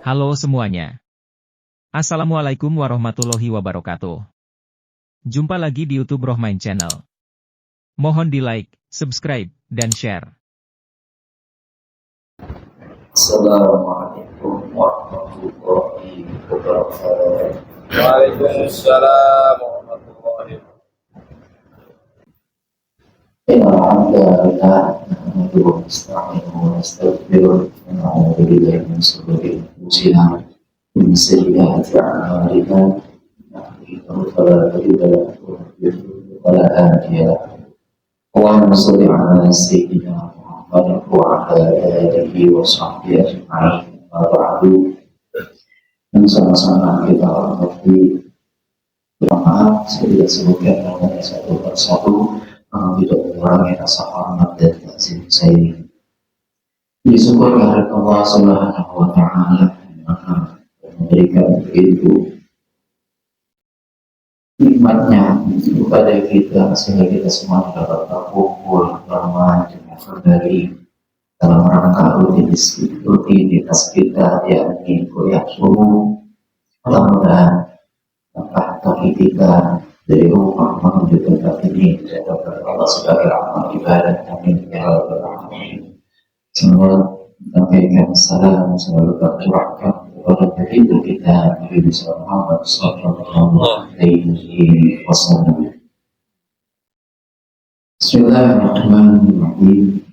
Halo semuanya. Assalamualaikum warahmatullahi wabarakatuh. Jumpa lagi di YouTube Rohmain Channel. Mohon di like, subscribe, dan share. Assalamualaikum warahmatullahi wabarakatuh. Waalaikumsalam warahmatullahi wabarakatuh. Alhamdulillah, nahmaduhu wa nasta'inuhu wa nastaghfiruh wa na'udzu billahi min shururi anfusina wa min sayyiati a'malina. Innahu fala mudilla lahu wa man yudlil fala hadiya lahu. Allahumma shalli ala sayyidina Muhammad wa ala alihi wa sahbihi ajma'in. Wa ba'du. Dan sama-sama kita hormati. Maaf, saya tidak sebutkan namanya satu persatu, tidak mengurangi rasa hormat dan takzim saya. Disyukur kehadirat Allah Subhanahu wa Ta'ala yang memberikan begitu nikmatnya kepada kita sehingga kita semua dapat berkumpul kembali dalam rangka rutinitas kita, yakni kuliah subuh. Mudah-mudahan langkah kaki kita dari rumah menuju tempat ini dapat Allah sebagai amal ibadah. Amin ya rabbal alamin. Semoga sampaikan salam selalu tercurahkan kepada baginda kita Nabi Muhammad sallallahu alaihi wasallam. Bismillahirrahmanirrahim.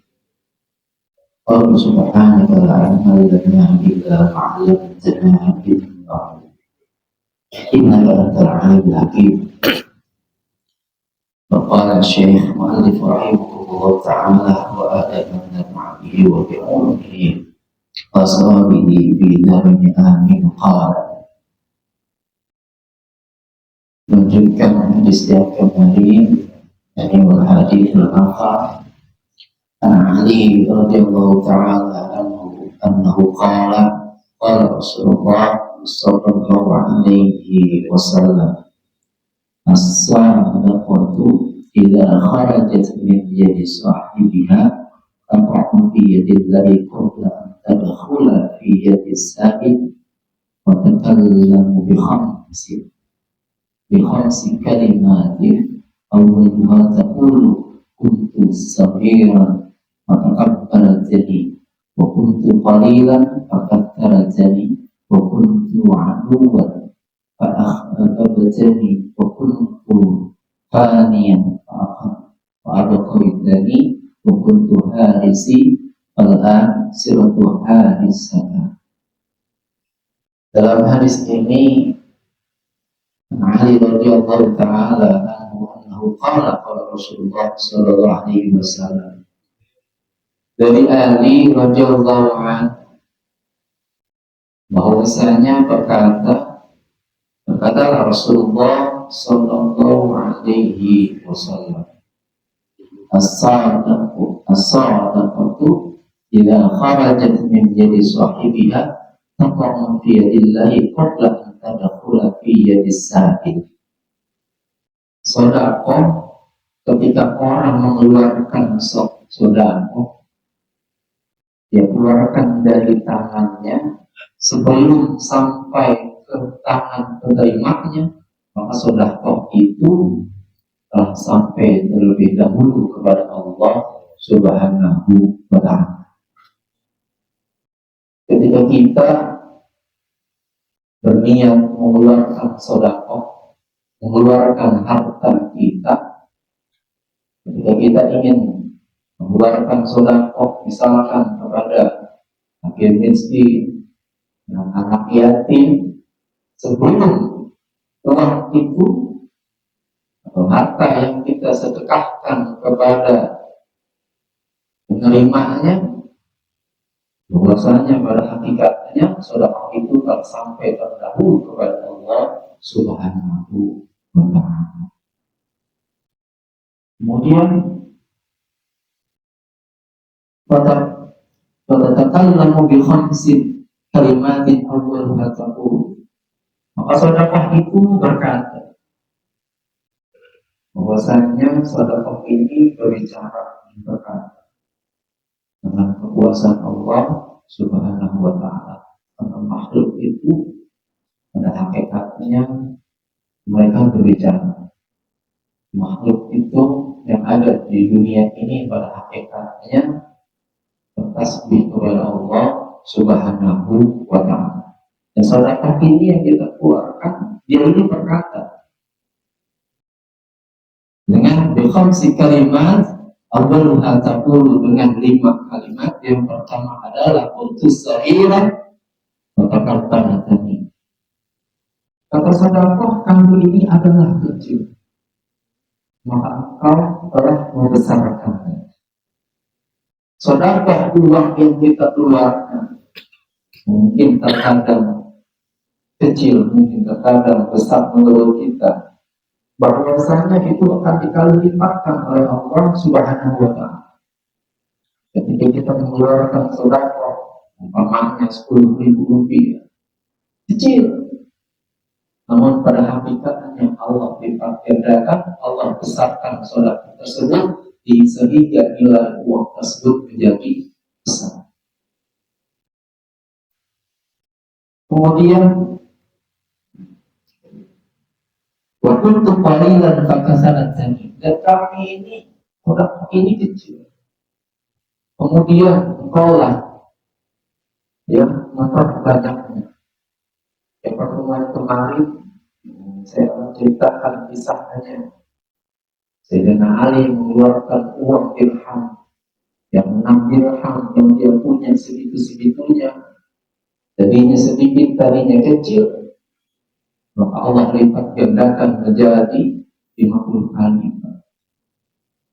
Allah subhanahu wa ta'ala lana illa ma'alamtana billah. Innaka antal alimul hakim. وقال الشيخ مؤلف رحمه الله تعالى وآدم معه وبعلمه وصحبه بدرب آمين قال. Melanjutkan hadis yang kemarin, dari hadis al-akhar Ali radhiyallahu ta'ala anhu qala qala Rasulullah sallallahu alaihi wasallam as-sadaqatu idza kharajat min yadi sahibiha tanfa'u fi yadillahi qabla an tadkhula fi yadi sa'id wa takallamu bi khamsi kalimatin awwaluha taqulu kuntu saghiran wa taqabbaltani wa kuntu qalilan fa kattartani wa kuntu aduwan فأخبرتني وكنت فانيا فأبقيتني وكنت هارسي الآن صرت هارسا. Dalam hadis ini Ali radhiyallahu ta'ala anhu qala Rasulullah sallallahu alaihi wasallam. Dari Ali radhiyallahu anhu bahwasanya berkata Rasulullah sallallahu alaihi wasallam, as-sadaqatu idza kharajat min yadi sahibiha taqa'u fi yadillahi qabla an tadkhula fi yadis sa'il. Sedekah ketika orang mengeluarkan sedekah, dia keluarkan dari tangannya sebelum sampai ke tangan penerimanya, maka sedekah itu telah sampai terlebih dahulu kepada Allah Subhanahu wa ta'ala. Ketika kita berniat mengeluarkan sedekah, mengeluarkan harta kita, ketika kita ingin mengeluarkan sedekah misalkan kepada fakir miskin, anak yatim, sebelum uang itu atau harta yang kita sedekahkan kepada penerimanya, bahwasanya pada hakikatnya sedekah itu telah sampai terdahulu kepada Allah Subhanahu wa ta'ala. Kemudian fatatallamu bi khamsin kalimatin awwaluha taqul. Maka sedekah itu berkata bahwasanya sedekah ini berbicara berkata dengan kekuasaan Allah Subhanahu wa ta'ala. Karena makhluk itu pada hakikatnya mereka berbicara. Makhluk itu yang ada di dunia ini pada hakikatnya bertasbih kepada Allah Subhanahu wa Ta'ala. Dan sedekah ini yang kita keluarkan, dia ini berkata dengan bikhamsi kalimat, awwaluha taqulu, dengan 5 kalimat. Yang pertama adalah kuntus sahiran wa taqabbalatani. Kata sedekah kami ini adalah kecil, maka engkau telah membesarkannya. Sedekah uang yang kita keluarkan mungkin terkadang kecil, mungkin terkadang besar menurut kita, bahwasanya itu akan dikali lipatkan oleh Allah Subhanahu wa Ta'ala. Ketika kita mengeluarkan sedekah umpamanya 10.000 rupiah, kecil, namun pada hakikatnya Allah lipat gandakan, Allah besarkan sedekah tersebut sehingga nilai uang tersebut menjadi besar. Kemudian waktu itu qalilan fakasarat zani, dan kami ini kecil. Kemudian engkaulah yang memperbanyaknya. Yang pertemuan kemarin saya menceritakan kisahnya. Sayyidina Ali mengeluarkan uang dirham, yang 6 dirham yang dia punya segitu-segitunya, tadinya sedikit, tadinya kecil, maka Allah lipat gandakan menjadi 50 kali lipat,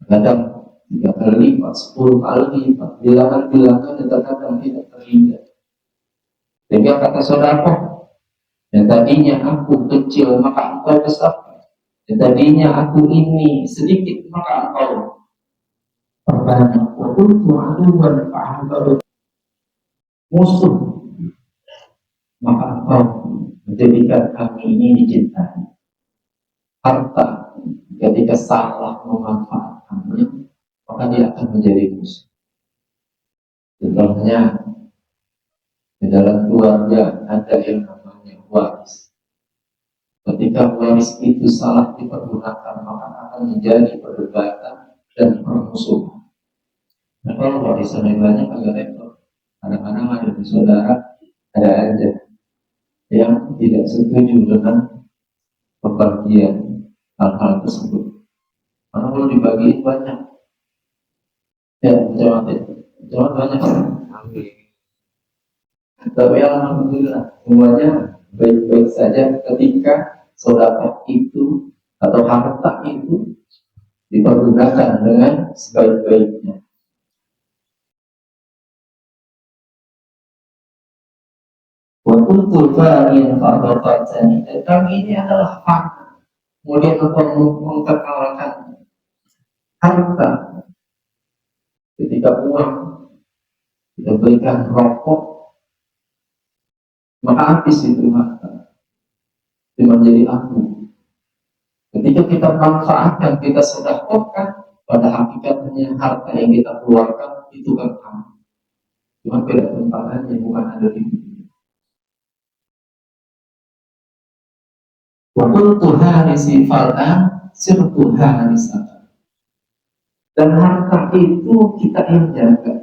kadang 3 kali lipat, 10 kali lipat, bilangan-bilangan yang terkadang tidak terhingga. Sehingga kata sedekah, yang tadinya aku kecil maka engkau besar, yang tadinya aku ini sedikit maka engkau perbanyak. Waktu aduan fa'abaru, musuh, maka engkau menjadikan kami ini dicintai. Harta ketika salah memanfaatkannya, maka dia akan menjadi musuh. Contohnya di dalam keluarga ada yang namanya waris. Ketika waris itu salah dipergunakan, maka akan menjadi perdebatan dan permusuhan. Nah, kalau warisan yang banyak agak repot. Kadang-kadang ada di saudara, ada aja yang tidak setuju dengan pembagian hal-hal tersebut. Karena kalau dibagiin banyak, ya jawab banyak. Amin. Tapi alhamdulillah semuanya baik-baik saja ketika sedekah itu atau harta itu dipergunakan dengan sebaik-baiknya. Waktu fa'in fa'abatani, dan kami ini adalah fakta. Kemudian engkau mengkekalkan harta. Ketika uang kita berikan rokok, maka habis itu harta, itu menjadi abu. Ketika kita manfaatkan, kita sedekahkan, pada hakikatnya harta yang kita keluarkan itu kan kamu. Cuma beda tempatnya, bukan ada di dunia. Waktu Tuhan sifatnya sirtu harisatan, dan harta itu kita yang jaga.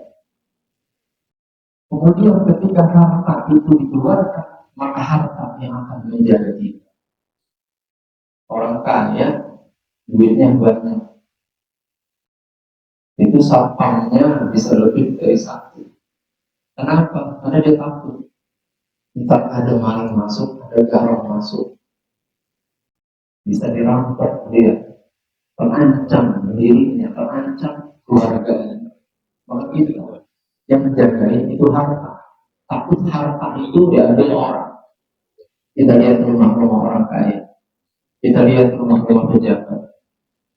Kemudian ketika harta itu dikeluarkan, maka harta yang akan menjaga kita. Orang kaya, duitnya banyak, itu sapamnya bisa lebih dari 1. Kenapa? Karena dia takut. Entah ada maling masuk, ada garam masuk, bisa dirampok dia, terancam dirinya, terancam keluarganya. Maka itu yang menjagain itu harta. Takut harta itu diambil orang. Kita lihat rumah-rumah orang kaya, kita lihat rumah-rumah pejabat,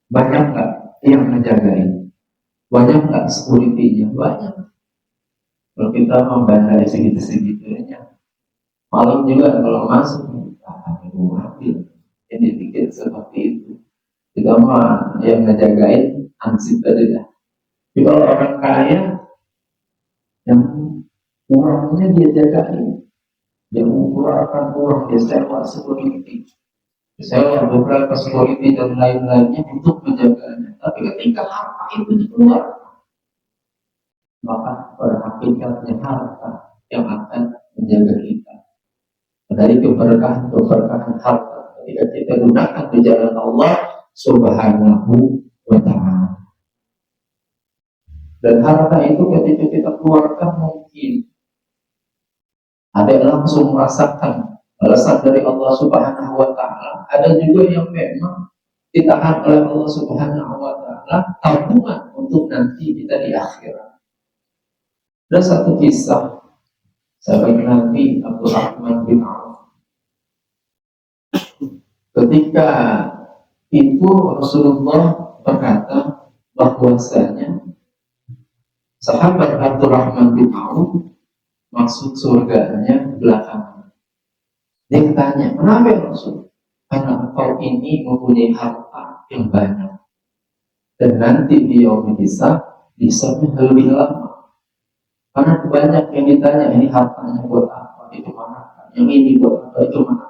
banyak nggak yang menjagain? Banyak nggak security-nya? Banyak. Kalau kita membandai segitu-segitunya, maling juga kalau masuk, ibu ambil. Yang dipikir seperti itu. Kita mah yang ngejagain ansip tadi dah. Tapi kalau orang kaya yang uangnya dia jagain, Dia mengeluarkan uang, dia sewa security, sewa beberapa security dan lain-lainnya untuk menjaganya. Tapi ketika harta itu dikeluarkan, maka pada hakikatnya harta yang akan menjaga kita dari keberkahan harta ketika kita gunakan di jalan Allah Subhanahu wa Ta'ala. Dan harta itu ketika kita keluarkan mungkin ada yang langsung merasakan balasan dari Allah Subhanahu wa Ta'ala, ada juga yang memang ditahan oleh Allah Subhanahu wa Ta'ala tabungan untuk nanti kita di akhirat. Ada satu kisah sahabat Nabi Abdurrahman bin Auf. Ketika itu Rasulullah berkata bahwasanya sahabat Abdurrahman bin Auf masuk surganya belakangan. Dia tanya, kenapa ya Rasul? Karena engkau ini mempunyai harta yang banyak, dan nanti di yaumul hisabnya lebih lama. Karena banyak yang ditanya, ini hartanya buat apa? Itu mana? Yang ini buat apa? Itu mana?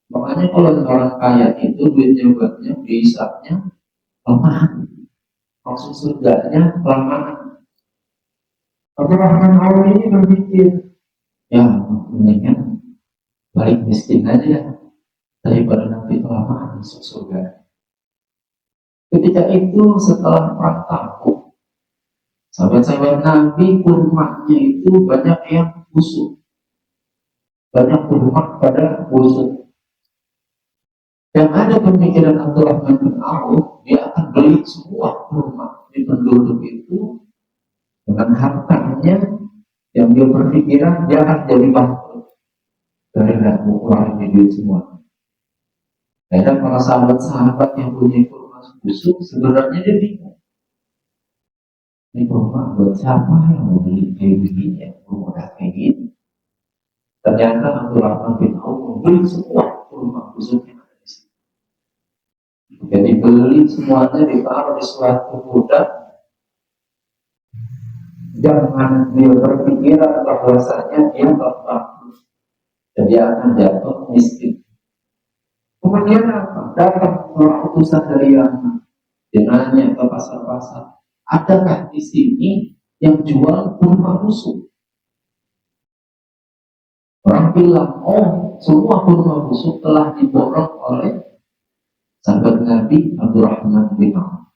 Makanya kalau orang kaya itu duitnya banyak, hisabnya lama, masuk surganya lama. Abdurrahman Auf ini berpikir, ya mendingan balik miskin aja daripada nanti kelamaan masuk surga. Ketika itu setelah perang Tabuk, sahabat-sahabat Nabi kurmanya itu banyak yang busuk, banyak kurma pada busuk. Yang ada pemikiran Abdurrahman bin Auf, dia akan beli semua kurma di penduduk itu dengan hartanya yang dia berpikiran dia akan jadi bangkrut dari nggak mengurangi duit semua. Ada para sahabat-sahabat yang punya kurma busuk, sebenarnya dia bingung. Ini kurma buat siapa yang mau beli kayak begini ya, kurma kayak gini. Ternyata Abdurrahman bin Auf membeli semua kurma busuk yang ada di sini. Jadi beli semuanya ditaruh di suatu gudang. Jangan dia berpikiran bahwasanya dia bangkrut dan dia akan jatuh miskin. Kemudian apa? Datang seorang utusan dari Yaman. Dia nanya ke pasar-pasar, adakah di sini yang jual kurma busuk? Orang bilang, oh, semua kurma busuk telah diborong oleh sahabat Nabi Abdurrahman bin Auf.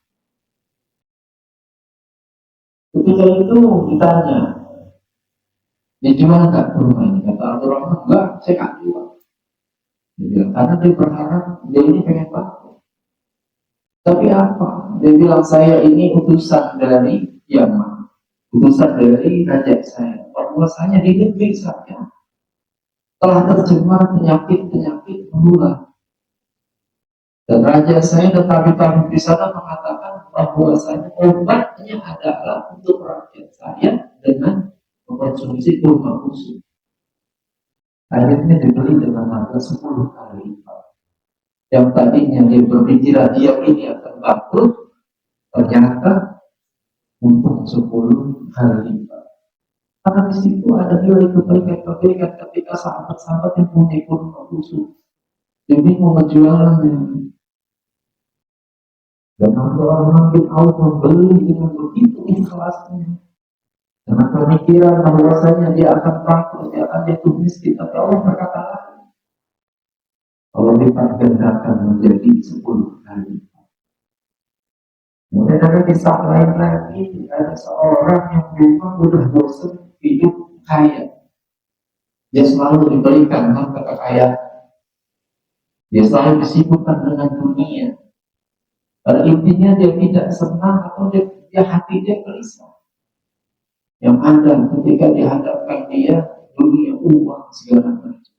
Ketika itu ditanya, dijual nggak kurma ini? Kata Abdurrahman, enggak, saya nggak jual. Karena dia berharap dia ini pengen bangkrut. Tapi apa? Dia bilang, saya ini utusan dari Yaman, utusan dari raja saya. Bahwasanya di negeri saya telah tercemar penyakit menular. Dan raja saya dan tabib-tabib di sana mengatakan bahwasanya obatnya adalah untuk rakyat saya dengan mengkonsumsi kurma busuk. Akhirnya dibeli dengan harga 10 kali lipat. Yang tadinya dia berpikiran dia ini akan bangkrut, ternyata untung 10 kali lipat. Karena di situ ada nilai kebaikan ketika sahabat-sahabat yang punya kurma busuk, jadi mau menjualnya. Dan Abdurrahman bin Auf membeli dengan begitu ikhlasnya, dengan pemikiran bahwasanya dia akan bangkrut, dia akan jatuh miskin. Tapi Allah berkata, Allah lipat gandakan menjadi 10 kali. Kemudian ada kisah lain lagi, ada seorang yang memang sudah bosan hidup kaya. Dia selalu diberikan harta kekayaan. Dia selalu disibukkan dengan dunia. Pada intinya dia tidak senang atau dia hati dia gelisah. Yang ada ketika dihadapkan dia dunia, uang, segala macam.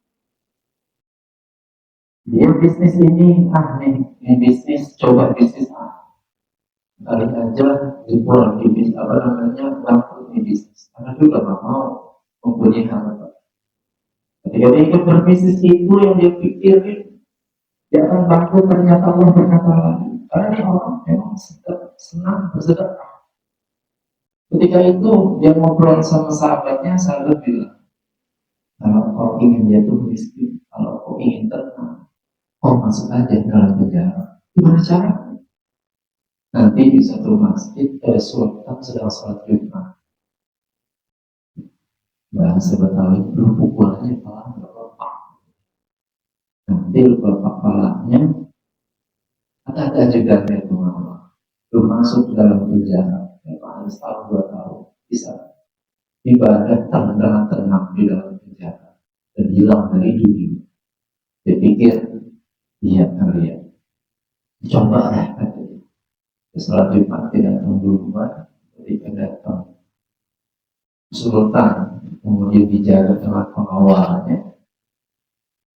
Dia bisnis ini, ini bisnis, coba bisnis kali aja dibuat di bisnis, bangkrut di bisnis. Karena juga gak mau mempunyai harta. Ketika dia ikut berbisnis itu yang dia pikirin, dia akan bangkrut, ternyata Allah berkata lagi. Karena ini orang memang senang bersedekah. Ketika itu dia ngobrol sama sahabatnya, sahabat bilang, Kalau kau ingin jatuh miskin, kalau kau ingin tenang, kau masuk aja dalam penjara. Gimana cara? Nanti di satu masjid ada sultan sedang sholat Jumat. Bahasa Betawi, lu pukul aja kepala bapak. Nanti lu bapak kepalanya, ada ajudannya itu mama. Lu masuk dalam penjara, ya paling setahun 2 tahun bisa ibadah tenang di dalam penjara dan hilang dari dunia. Dia pikir, iya kali ya, coba lah. Setelah Jumat tidak tunggu rumah, ketika datang sultan, kemudian dijaga dengan pengawalnya,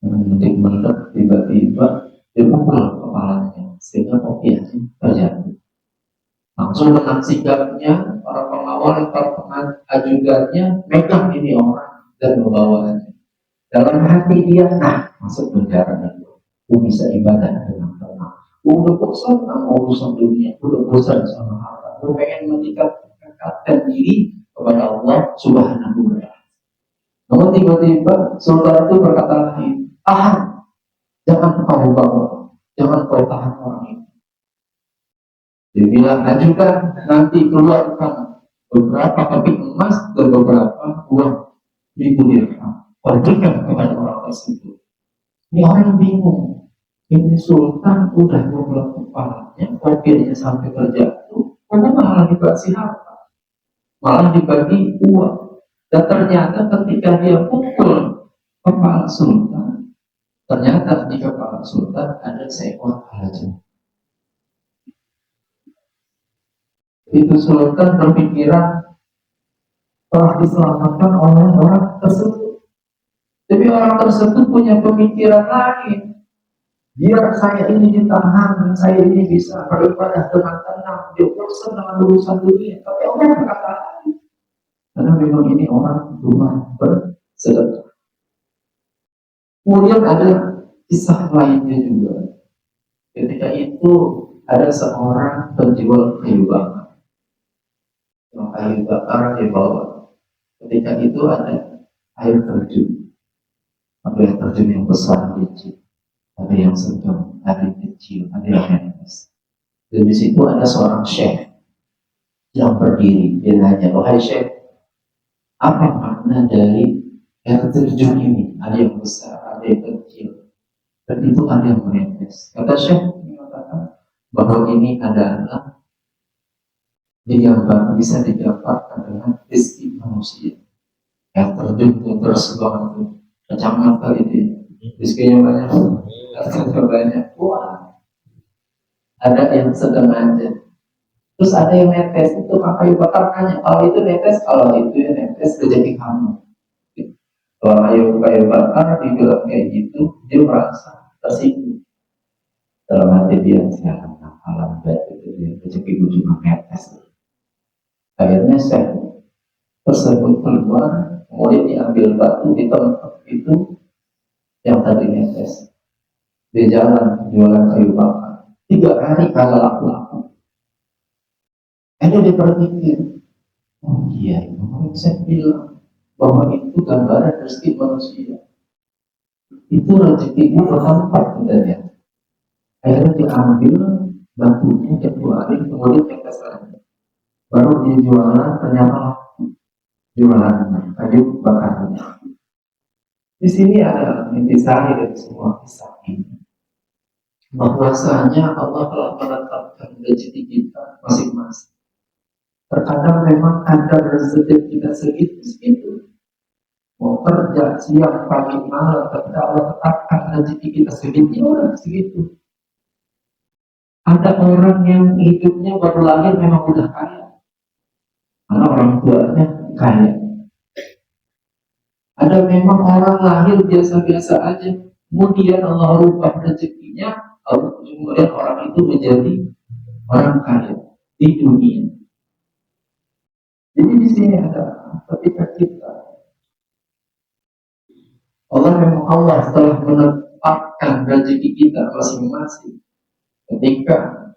mendetik tiba-tiba dia pukul kepalanya, sehingga kopiahnya terjadi. Langsung dengan sigapnya, para pengawal, para ajudannya megang ini orang dan membawanya. Dalam hati dia, masuk penjara itu, aku bisa ibadah dengan tenang. Udah bosan sama urusan dunia, udah bosan sama harta, aku pengen mendekatkan diri kepada Allah Subhanahu wa Ta'ala. Namun tiba-tiba sultan itu berkata lagi, jangan kau bawa, jangan kau tahan orang ini. Dia bilang, ajukan nanti keluarkan beberapa keping emas dan beberapa uang 1.000 dirham. Berikan kepada orang tersebut. Ini orang bingung. Ini sultan udah membelah kepalanya, kopinya sampai terjatuh. Karena malah dikasih harta, malah dibagi uang. Dan ternyata ketika dia pukul kepala sultan, ternyata di kepala sultan ada seekor gajah. Itu sultan berpikiran telah diselamatkan oleh orang tersebut. Tapi orang tersebut punya pemikiran lain. Biar saya ini ditahan, saya ini bisa beribadah dengan tenang, dia bosan dengan urusan dunia. Tapi orang berkata lain. Karena memang ini orang rumah bersedekah. Kemudian ada kisah lainnya juga. Ketika itu ada seorang penjual kayu bakar. Kayu bakar di bawah. Ketika itu ada air terjun. Ada air terjun yang besar kecil. Ada yang sedang, ada yang kecil, ada yang netes. Dan di situ ada seorang syekh yang berdiri. Dia nanya, wahai syekh, apa makna dari air terjun ini? Ada yang besar, ada yang kecil, dan itu ada yang menetes. Kata syekh mengatakan bahwa ini adalah bisa digambarkan dengan rezeki manusia. Air terjun yang tersebar itu kacamata itu, rezekinya banyak. Banyak, wah, ada yang sedang aja, terus ada yang netes. Itu kayu bakar tanya, kalau itu netes, kalau itu ya netes rezeki kamu. Kalau kayu bakar dibilang kayak gitu, dia merasa tersinggung dalam hati dia. Sekarang alam itu dia rezeki gue cuma netes. Akhirnya saya tersebut keluar, kemudian diambil batu di tempat itu yang tadi netes. Di jalan jualan kayu bakar 3 hari kagak laku-laku. Dia berpikir, oh iya, kemarin saya bilang bahwa itu gambaran rezeki manusia. Itu rezekimu bertempat, katanya. Akhirnya diambil batunya, dikeluarin, kemudian tetes lagi. Baru dia jualan, ternyata laku. Jualan kayu bakarnya. Di sini ada intisari dari semua kisah ini. Bahwasanya Allah telah menetapkan rezeki kita masing-masing. Terkadang memang ada rezeki kita segitu. Mau kerja siang, pagi, malam, tapi Allah tetapkan rezeki kita segitu. Ada orang yang hidupnya baru lahir memang udah kaya, karena orang tuanya kaya. Ada memang orang lahir biasa-biasa aja, kemudian Allah rubah rezekinya, kemudian orang itu menjadi orang kaya di dunia. Jadi di sini ada ketika kita Allah telah menetapkan rezeki kita masing-masing. Ketika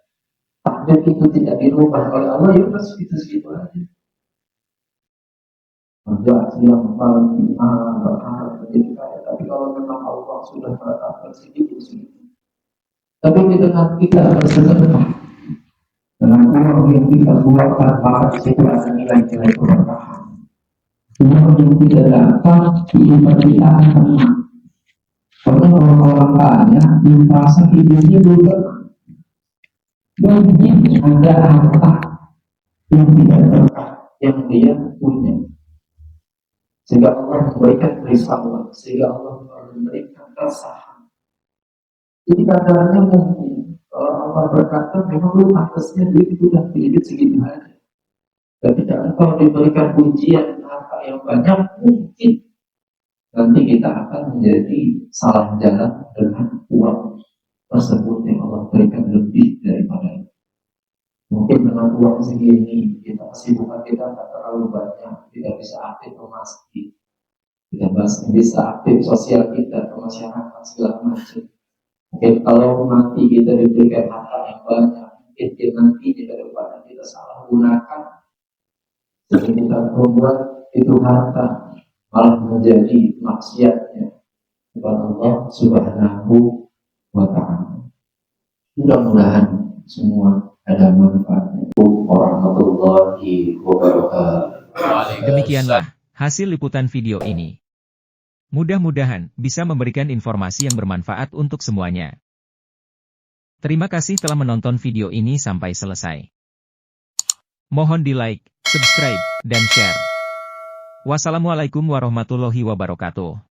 takdir itu tidak dirubah oleh Allah, ya udah segitu aja. kerja siang pagi malam berharap menjadi kaya. Tapi kalau memang Allah sudah menetapkan segitu, tapi di tengah kita bersedekah dengan uang yang kita buatkan, maka kita ada nilai-nilai keberkahan. Uang yang tidak dapat diibadah kita akan menang. Karena orang-orang kaya merasa hidupnya juga banyak ada harta yang tidak berkah yang dia punya, sehingga Allah memberikan risauan, sehingga Allah memberikan kesahan. Jadi katanya mungkin kalau Allah berkata memang lu atasnya duit sudah duit segitu aja, tapi kalau diberikan ujian harta yang banyak, mungkin nanti kita akan menjadi salah jalan dengan uang tersebut yang Allah berikan lebih daripada itu. Mungkin dengan uang segini kita kesibukan kita tak terlalu banyak, tidak bisa aktif ke masjid, tidak bisa aktif sosial kita ke masyarakat segala macam. Mungkin kalau nanti kita diberikan harta yang banyak, mungkin nanti ke depan kita salah gunakan, jadi kita membuat itu harta malah menjadi maksiatnya kepada Allah Subhanahu wa Ta'ala. Mudah-mudahan semua ada manfaatnya. Warahmatullahi wabarakatuh. Demikianlah hasil liputan video ini. Mudah-mudahan bisa memberikan informasi yang bermanfaat untuk semuanya. Terima kasih telah menonton video ini sampai selesai. Mohon di-like, subscribe, dan share. Wassalamualaikum warahmatullahi wabarakatuh.